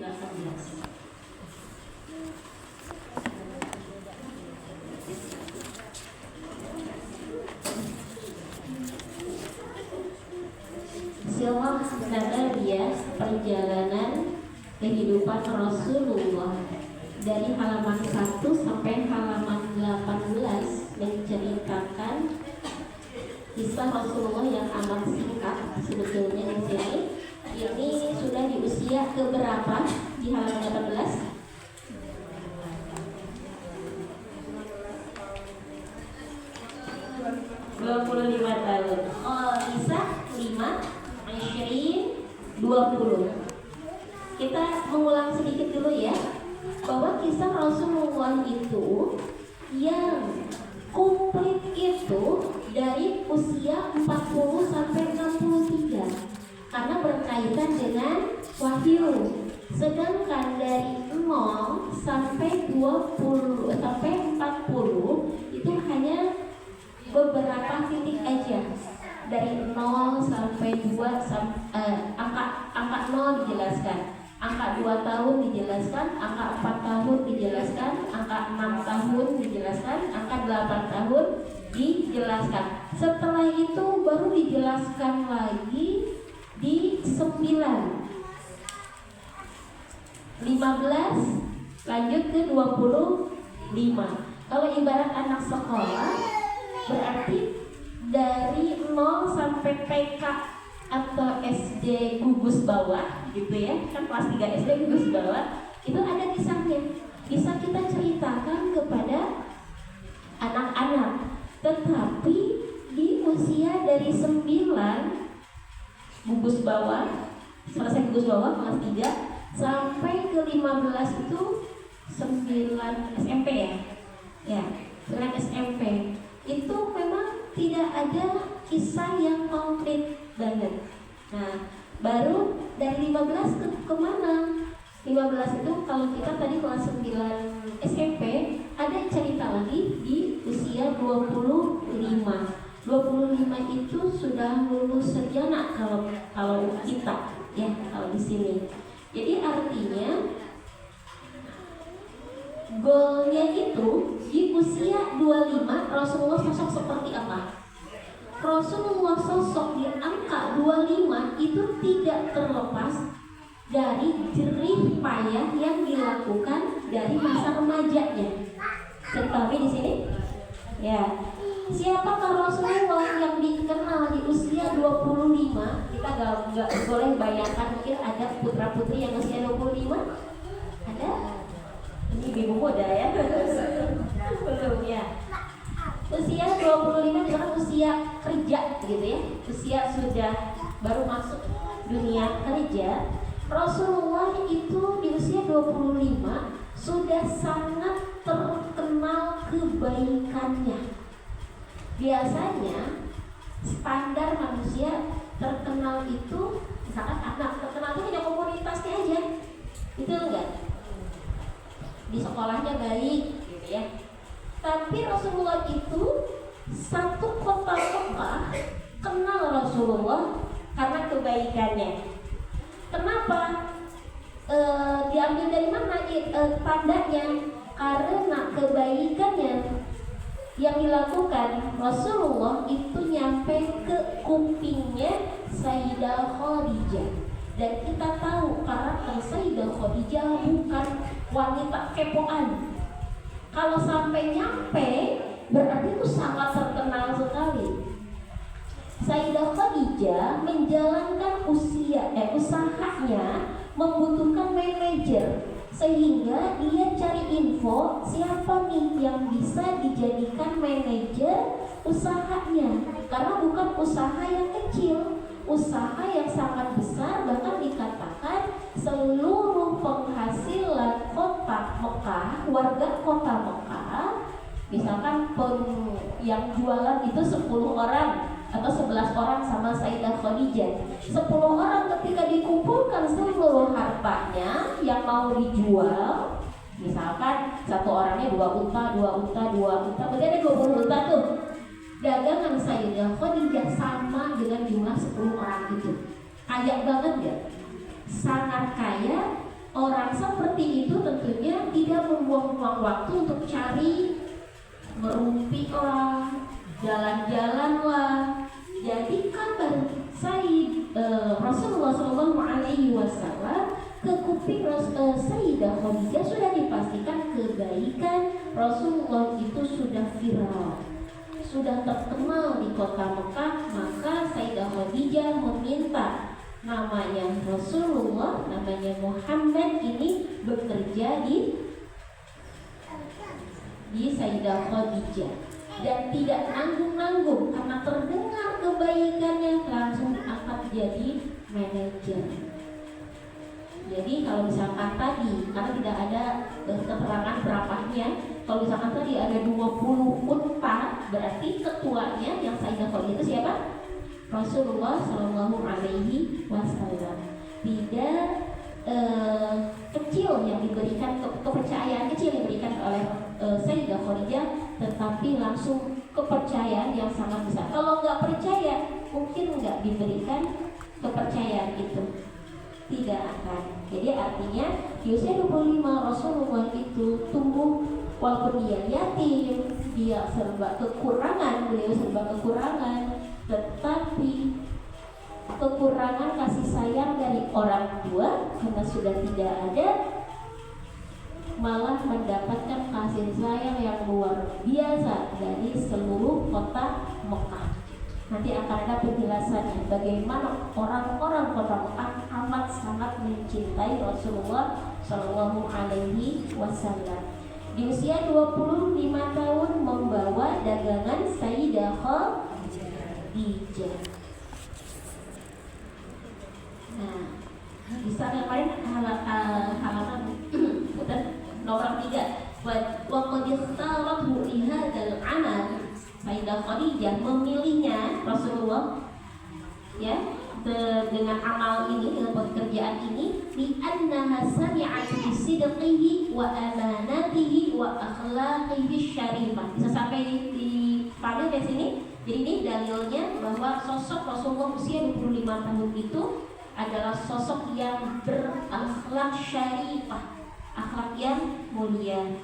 2018. Silsilah Nabawiyah, perjalanan kehidupan Rasulullah dari halaman 1 sampai halaman 18 menceritakan kisah Rasulullah yang amat singkat sebetulnya di sini. Ini sudah di usia keberapa di halaman 18? 25 tahun. Oh, kisah 5 20. Kita mengulang sedikit dulu ya, bahwa kisah Rasulullah itu yang komplit itu dari usia 40 sampai 63 karena berkaitan dengan wahyu. Sedangkan dari 0 sampai 20 sampai 40 itu hanya beberapa titik aja. Dari 0 sampai 2 angka 0 dijelaskan, angka 2 tahun dijelaskan, angka 4 tahun dijelaskan, angka 6 tahun dijelaskan, angka 8 tahun dijelaskan. Setelah itu baru dijelaskan lagi di 9, 15, lanjut ke 25. Kalau ibarat anak sekolah berarti dari 0 sampai TK atau SD gugus bawah gitu ya, kan kelas 3 SD gugus bawah, itu ada kisahnya, bisa kita ceritakan kepada anak-anak. Tetapi di usia dari 9 gugus bawah, selesai gugus bawah kelas 3 sampai ke 15 itu 9 SMP ya 9 SMP itu memang tidak ada kisah yang konkret banget. Nah, baru dari 15 ke mana? 15 itu kalau kita tadi kelas 9 SMP, ada cerita lagi di usia 25. 25 itu sudah lulus sarjana kalau kita ya, kalau di sini. Jadi artinya goalnya itu di usia 25 Rasulullah sosok seperti apa? Rasulullah sosok di angka 25 itu tidak terlepas dari jerih payah yang dilakukan dari masa remajanya. Tetapi di sini ya, siapakah Rasulullah yang dikenal di usia 25? Kita nggak boleh bayangkan mungkin ada putra putri yang usia 25. Ada? Ini ibu muda ya. Belum ya. Usia 25 itu kan usia kerja gitu ya. Usia sudah baru masuk dunia kerja. Rasulullah itu di usia 25 sudah sangat terkenal kebaikannya. Biasanya standar manusia terkenal itu misalkan anak terkenal itu hanya komunitasnya aja. Itu enggak? Di sekolahnya baik gitu ya. Tapi Rasulullah itu satu kota Mekah kenal Rasulullah karena kebaikannya. Kenapa? Diambil dari mana tandanya? Karena kebaikannya yang dilakukan Rasulullah itu nyampe ke kupingnya Sayyidah Khadijah. Dan kita tahu karakter Sayyidah Khadijah bukan wanita kepoan. Kalau sampai nyampe berarti itu sangat terkenal sekali. Sayyidah Khadijah menjalankan usahanya membutuhkan manajer, sehingga dia cari info siapa nih yang bisa dijadikan manajer usahanya, karena bukan usaha yang kecil, usaha yang sangat besar. Bahkan dikatakan seluruh penghasilan kota Mekah, warga kota Mekah, misalkan yang jualan itu 10 orang atau 11 orang sama Sayyidah Khadijah, 10 orang ketika dikumpulkan seluruh hartanya yang mau dijual, misalkan satu orangnya 2 unta, berarti ada 20 unta tuh. Dagangan Sayyidah Khadijah sama dengan jumlah 10 orang itu. Kaya banget ya, sangat kaya. orang seperti itu tentunya tidak membuang-buang waktu untuk cari merumpi lah, jalan-jalan lah. Jadi kabar Rasulullah SAW ke kuping Sayyidah Khadijah sudah dipastikan kebaikan Rasulullah itu sudah viral, sudah terkenal di kota Mekah. Maka Sayyidah Khadijah meminta namanya Rasulullah, namanya Muhammad ini bekerja di Sayyidah Khadijah, dan tidak nanggung-nanggung karena terdengar kebaikannya langsung diangkat jadi manajer. Jadi kalau misalkan tadi, karena tidak ada keterangan berapanya, kalau misalkan tadi ada 20 unta, berarti ketuanya yang Sayyidah Khadijah itu siapa? Rasulullah Shallallahu Alaihi Wasallam. Tidak kecil yang diberikan, kepercayaan kecil yang diberikan oleh Sayyidah Khadijah, tetapi langsung kepercayaan yang sangat besar. Kalau nggak percaya, mungkin nggak diberikan kepercayaan itu, tidak akan. Jadi artinya di usia 25 Rasulullah itu tumbuh, walaupun dia yatim, dia serba kekurangan, beliau serba kekurangan, tetapi kekurangan kasih sayang dari orang tua karena sudah tidak ada, malah mendapatkan kasih sayang yang luar biasa dari seluruh kota Mekah. Nanti akan ada penjelasannya bagaimana orang-orang kota Mekah amat sangat mencintai Rasulullah Shallallahu Alaihi Wasallam. Di usia 25 tahun membawa dagangan Sayyidah Khadijah. Nah, bisa kemarin halaman nomor 3. Wa qad ikhtarathu li hadzal amal. Sayyidah Khadijah memilihnya Rasulullah ya dengan amal ini, dengan pekerjaan ini, li annaha sami'at bi sidqihi wa amanatihi wa akhlaqihi syarifah. Bisa sampai di panel di sini. Jadi ini dalilnya bahwa sosok Rasulullah usia 25 tahun itu adalah sosok yang berakhlak syarifah, akhlak yang mulia.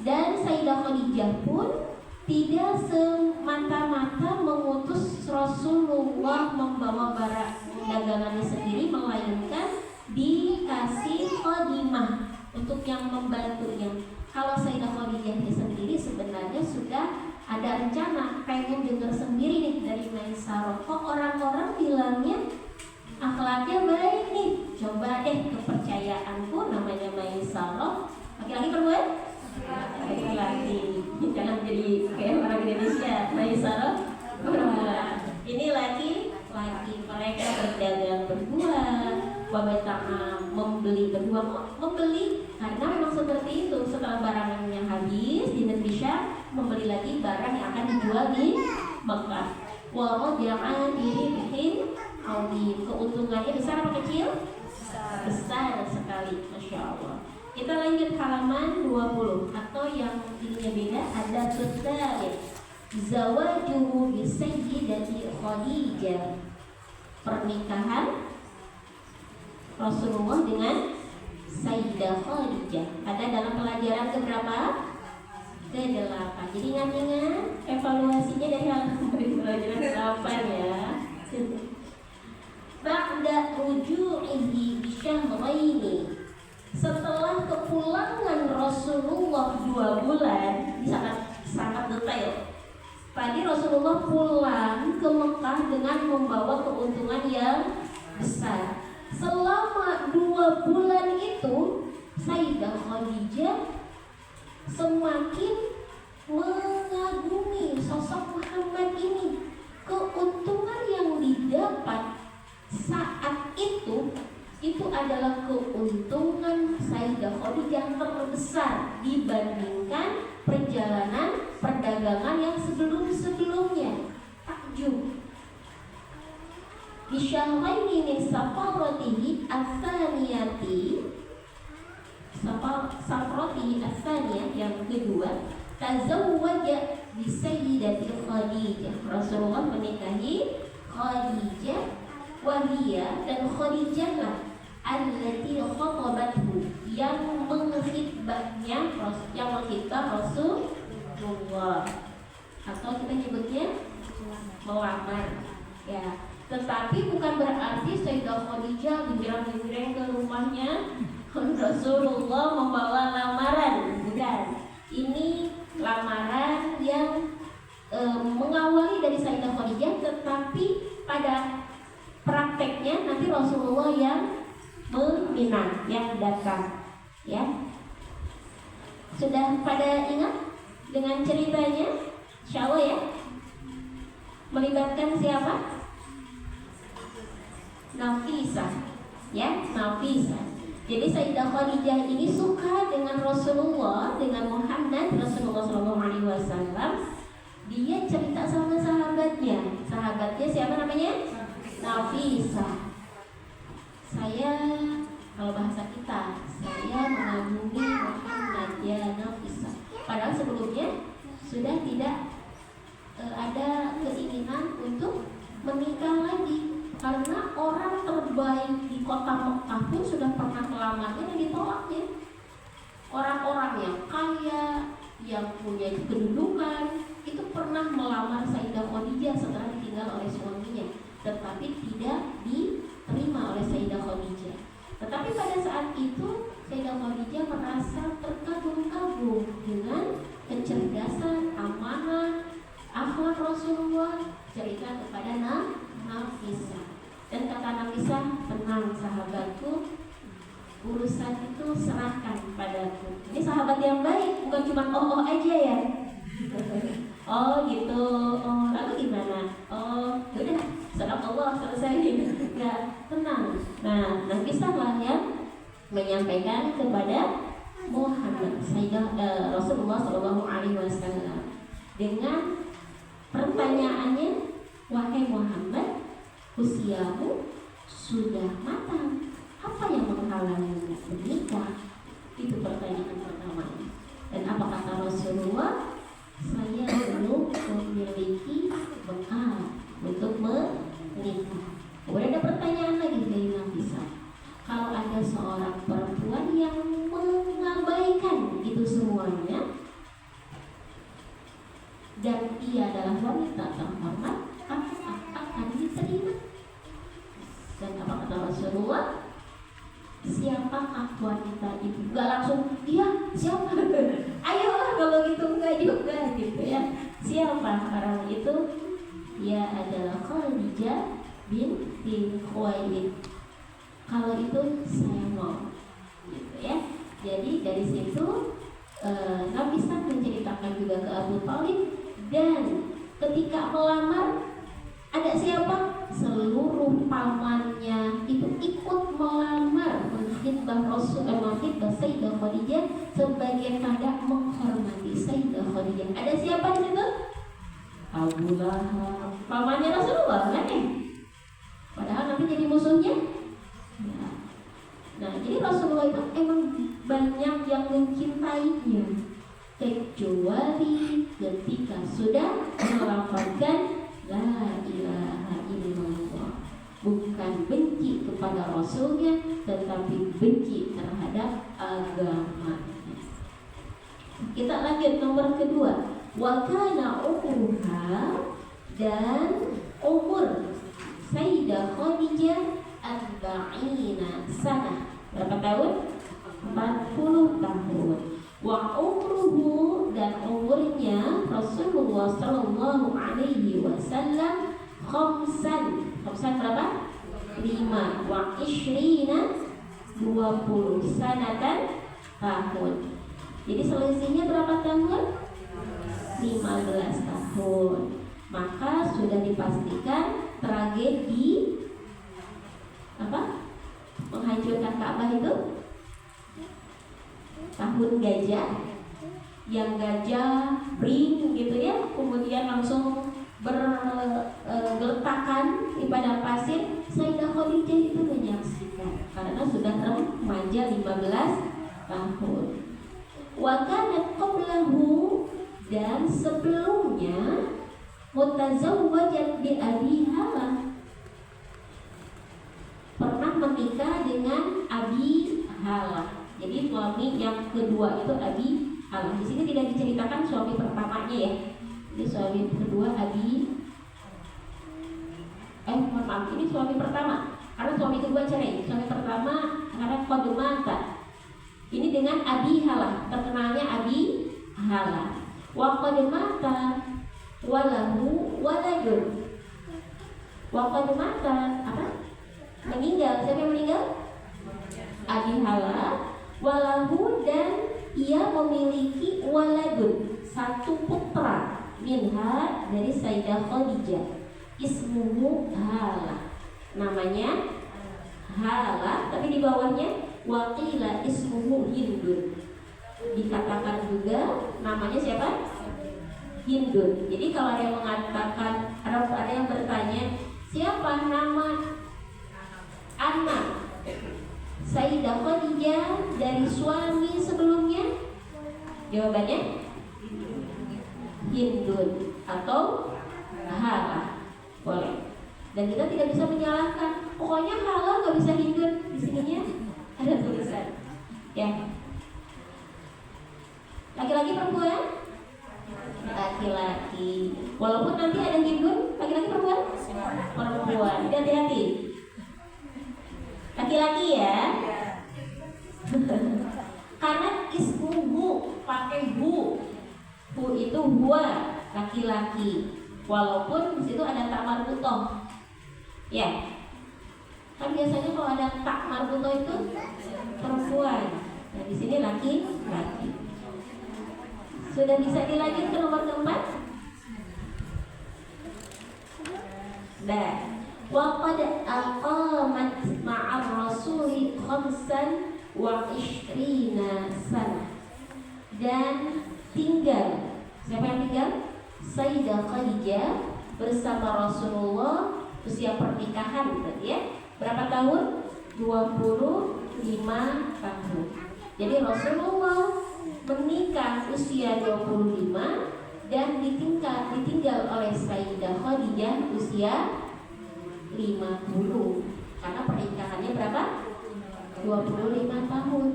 Dan Sayyidah Khadijah pun tidak semata-mata mengutus Rasulullah membawa barang dagangannya sendiri, melainkan dikasih khadimah untuk yang membantunya. Kalau Sayyidah Khadijah sendiri sebenarnya sudah ada rencana, pengen dengar sendiri nih dari Maisarah. Kok orang-orang bilangnya akhlaknya baik nih, coba deh kepercayaanku, namanya Maisarah. Laki-laki perempuan? Laki-laki. Jangan jadi kayak orang Indonesia. Maisarah perempuan. Ini laki-laki. Mereka berdagang berdua, membeli berdua. Membeli karena memang seperti itu. Setelah barangnya habis di Indonesia, membeli lagi barang yang akan dijual di Mekah. Walau jangan diribihin Audi. Keuntungannya besar apa kecil? Besar sekali, Masya Allah. Kita lanjut halaman 20, atau yang ininya beda, ada tetarik zawajuhu bi Sayyidati Khadijah. Pernikahan Rasulullah dengan Sayyidah Khadijah. Ada dalam pelajaran keberapa? Ke-8. Jadi ingat-ingat evaluasinya dari halaman pelajaran ke-8 ya. Ba'da ruju'ihi bisyahraini. Setelah kepulangan Rasulullah 2 bulan, ini sangat detail. Tadi Rasulullah pulang ke Mekah dengan membawa keuntungan yang besar. Selama 2 bulan itu, Sayyidah Khadijah semakin mengagumi sosok Muhammad ini. Keuntungan yang didapat saat itu adalah keuntungan Sayyidah Khadijah terbesar dibandingkan perjalanan perdagangan yang sebelum-sebelumnya. Takjub. Bisyahraini min safaratihi as-saniyati, safaratihi as-saniyah yang kedua, tazawwaja bi Sayyidati Khadijah. Rasulullah menikahi Khadijah, wahia dan Khadijah lah allati yang menghitbahnya, yang menghitbah Rasulullah, atau kita nyebutnya melamar ya. Tetapi bukan berarti Sayyidah Khadijah gembira-gembira ke rumahnya Rasulullah membawa lamaran, bukan. Ini lamaran yang mengawali dari Sayyidah Khadijah, tetapi pada prakteknya nanti Rasulullah yang meminang, yang datang ya. Sudah pada ingat dengan ceritanya? Insya Allah ya. Melibatkan siapa? Nafisah ya, Nafisah. Jadi Sayyidah Khadijah ini suka dengan Rasulullah, dengan Muhammad Rasulullah SAW. Dia cerita sama sahabatnya. Sahabatnya siapa namanya? Nafisah. Saya, kalau bahasa kita, saya mengagumi Muhammad ya Nafisah. Padahal sebelumnya sudah tidak ada keinginan untuk menikah lagi, karena orang terbaik di kota Mekah pun sudah pernah melamarnya dan ditolaknya. Orang-orang yang kaya, yang punya kedudukan, itu pernah melamar Sayyidah Khadijah setelah ditinggal oleh suaminya, tetapi tidak diterima oleh Sayyidah Khadijah. Tetapi pada saat itu Sayyidah Khadijah merasa terkagum-kagum dengan kecerdasan, amanah, akhlak Rasulullah, cerita kepada Nafisah. Dan kata Nafisah, tenang sahabatku, urusan itu serahkan padaku. Ini sahabat yang baik, bukan cuma oh aja ya. Oh gitu, oh lalu gimana? Oh udah, sadaqallah, selesai. Enggak, tenang. Nah, Nafisah lah yang menyampaikan kepada Muhammad Rasulullah SAW dengan pertanyaannya, wahai Muhammad, usiamu sudah matang, apa yang menghalangimu menikah? Itu pertanyaan pertamanya. Dan apa kata Rasulullah? Saya belum memiliki bekal untuk menikah. Kemudian ada pertanyaan lagi dari Nafisah. Kalau ada seorang perempuan yang mengabaikan itu semuanya, dan ia adalah wanita terhormat, apakah akan diterima? Dan apa kata Rasulullah? Siapakah wanita itu? Gak langsung, iya siapa? Ayolah kalau gitu, enggak juga gitu ya. Siapa orang itu? Ia adalah Khadijah binti Khuwailid. Kalau itu saya mau, gitu ya. Jadi dari situ Nafisah menceritakan juga ke Abu Thalib. Dan ketika melamar, ada siapa? Seluruh pamannya itu ikut melamar, menghitbah menghitbah Sayyidah Khadijah sebagai tanda menghormati Sayyidah Khadijah. Ada siapa di situ? Abu Lahab, pamannya Rasulullah kan ya? Padahal nanti jadi musuhnya. Ya. Nah, jadi Rasulullah itu emang banyak yang mencintainya, kecuali ketika sudah melafazkan la ilaha illallah. Bukan benci kepada Rasulnya, tetapi benci terhadap agamanya. Kita lanjut nomor kedua. Wa kana umruha, dan umur Sayyidah Khadijah arba'ina sanah. Berapa tahun? 40 tahun. Wa umruhu, dan umurnya Rasulullah sallallahu alaihi wasallam khamsan. Khamsan berapa? 5. Wa ishrina, 20 sanatan, tahun. Jadi selisihnya berapa tahun? 15 tahun. Maka sudah dipastikan tragedi apa? Menghancurkan Ka'bah itu tahun gajah, yang gajah bring gitu ya, kemudian langsung bergeletakan di padang pasir. Sayyidah Khadijah itu menyaksikan karena sudah remaja 15 tahun. Wa kanat qablahu, dan sebelumnya mutazawwajat bi Abi Halah, pernah menikah dengan Abi Halah. Jadi suami yang kedua itu Abi Halah. Di sini tidak diceritakan suami pertamanya ya. Jadi suami kedua mohon maaf, ini suami pertama. Karena suami kedua cerai. Suami pertama karena qad mata. Ini dengan Abi Halah, terkenalnya Abi Halah. Wa qad mata walahu waladun. Wa qad mata apa? Meninggal. Siapa yang meninggal? Abi Halah. Walahu, dan ia memiliki waladun, satu putra, minha, dari Sayyidah Khadijah. Ismuhu Halah, namanya Halah, tapi di bawahnya waqila ismuhu Hindun. Dikatakan juga namanya siapa? Hindun. Jadi kalau ada yang mengatakan, ada yang bertanya, siapa nama anak Sayyidah Khadijah dari suami sebelumnya? Jawabannya Hindun atau Halah. Boleh. Dan kita tidak bisa menyalahkan. Pokoknya Halah nggak bisa Hindun. Di sininya ada tulisan. Ya. Laki-laki perempuan? Laki-laki. Walaupun nanti ada Hindun, laki-laki perempuan? Perempuan. Jadi hati-hati. Laki-laki ya. Karena ismuhu pakai hu. Hu itu huwa, laki-laki. Walaupun di situ ada tak marbutoh, ya. Kan biasanya kalau ada tak marbutoh itu perempuan. Nah di sini laki-laki. Sudah bisa dilanjut ke nomor keempat? Dah. Wa qad aqamat ma'ar rasuli khamsan wa ishrina sana. Dan tinggal, siapa yang tinggal? Sayyidah Khadijah bersama Rasulullah, usia pernikahan berarti ya. Berapa tahun? 25 tahun. Jadi Rasulullah menikah usia 25 dan ditinggal oleh Sayyidah Khadijah usia 50. Karena pernikahannya berapa? 25 tahun.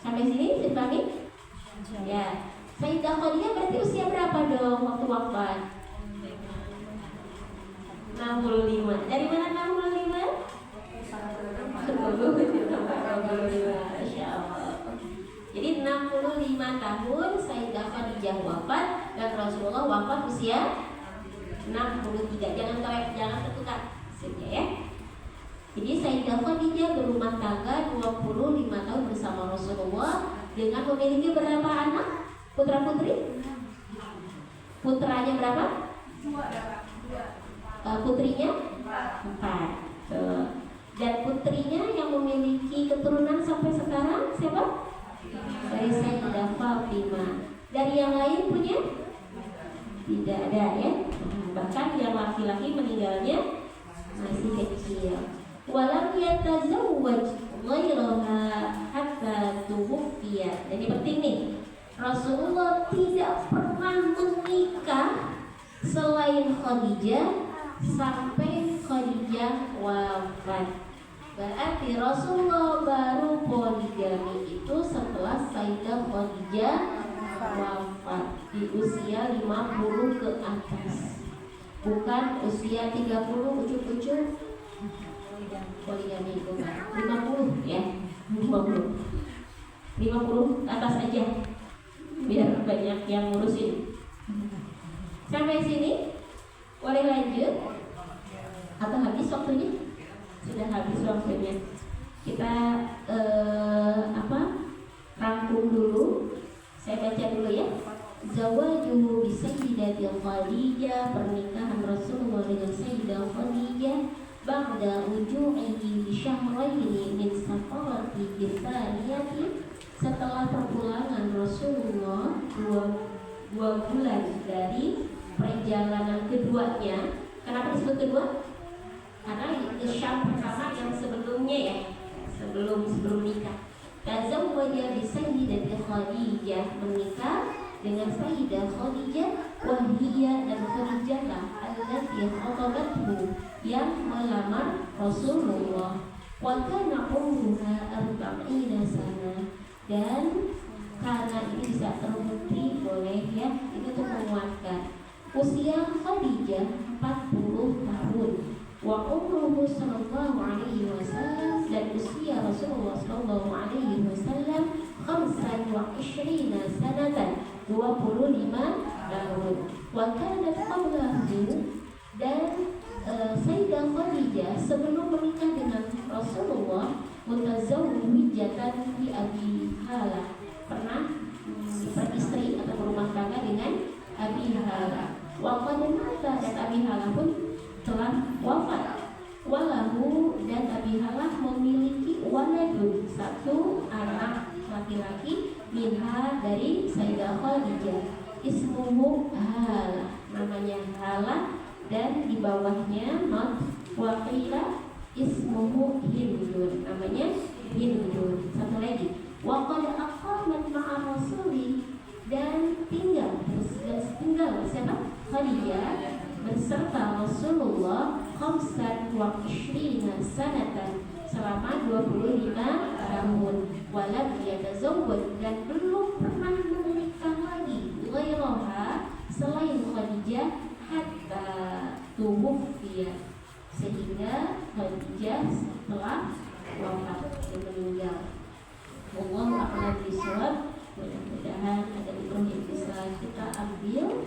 Sampai sini dipahami? Ya. Sayyidah Khadijah berarti usia berapa dong waktu wafat? 65. Dari mana 65? 65. Masya Allah. Jadi 65 tahun Sayyidah Khadijah wafat dan Rasulullah wafat usia 63. Jangan tertukar maksudnya ya. Jadi Sayyidah Khadijah berumah tangga 25 tahun bersama Rasulullah dengan memiliki berapa anak? Putra putri? Putranya berapa? 2. Putrinya? 4. Dan putrinya yang memiliki keturunan sampai sekarang siapa? Dari Sayyidah Fatimah. Dari yang lain punya? Tidak ada ya. Bahkan yang laki-laki meninggalnya masih kecil. Walam yatazawwaj ghairaha hatta tuwfiyat. Jadi penting nih. Rasulullah tidak pernah menikah selain Khadijah sampai Khadijah wafat. Berarti Rasulullah baru poligami itu setelah Sayyidah Khadijah wafat di usia 50 ke atas. Bukan usia 30 ujuk-ujuk poligami itu 50 ya. 50 atas aja. Biar banyak yang ngurusin. Sampai sini boleh lanjut atau habis waktunya? Sudah habis waktunya. Kita rangkum dulu. Saya baca dulu ya. Zawaju bi Sayyidatil Khadijah, pernikahan Rasulullah dengan Sayyidah Khadijah ba'da uju'ihi bi syahraini min safarati tsaniyati, setelah perpulangan Rasulullah dua bulan dari perjalanan keduanya. Kenapa disebut kedua? Karena itu Syam pertama yang sebelumnya ya, sebelum nikah. Tazawwaja bi Sayyidatil Khadijah, menikah dengan Sayyidah Khadijah, wahiyya, dan Khadijah lah allati khatabathu, yang melamar Rasulullah. Wa kana umruha 40 sana, usia Khadijah 40 tahun. Wa umruhu sallallahu alaihi wasallam, dan usia Rasulullah sallallahu alaihi wasallam 25 sanatan, 25 tahun. Wa kanat qablahu, dan Sayyidah Khadijah sebelum menikah dengan Rasulullah mutazawwijatan bi Abi Halah, pernah beristri atau berumah tangga dengan Abi Halah. Wa qad mata, dan Abi Halah pun telah wafat. Walahu, dan Abi Halah memiliki waladun, satu anak laki-laki, minha, dari Sayyidah Khadijah, ismuhu Halah, namanya Halah, dan di bawahnya not, waqila ismuhu Hindun, namanya Hindun. Satu lagi, wa qad aqamat ma'a Rasuli, dan tinggal siapa? Khadijah beserta Rasulullah 25 sanatan, selama 25 tahun. Walam yatazawwaj, dan belum pernah menikah lagi, ghairaha, selain Khadijah, hatta tuwuffiya, sehingga Khadijah setelah wafat dan meninggal. Wallahu a'lam bishawab. Mudah-mudahan ada ibrah yang bisa kita ambil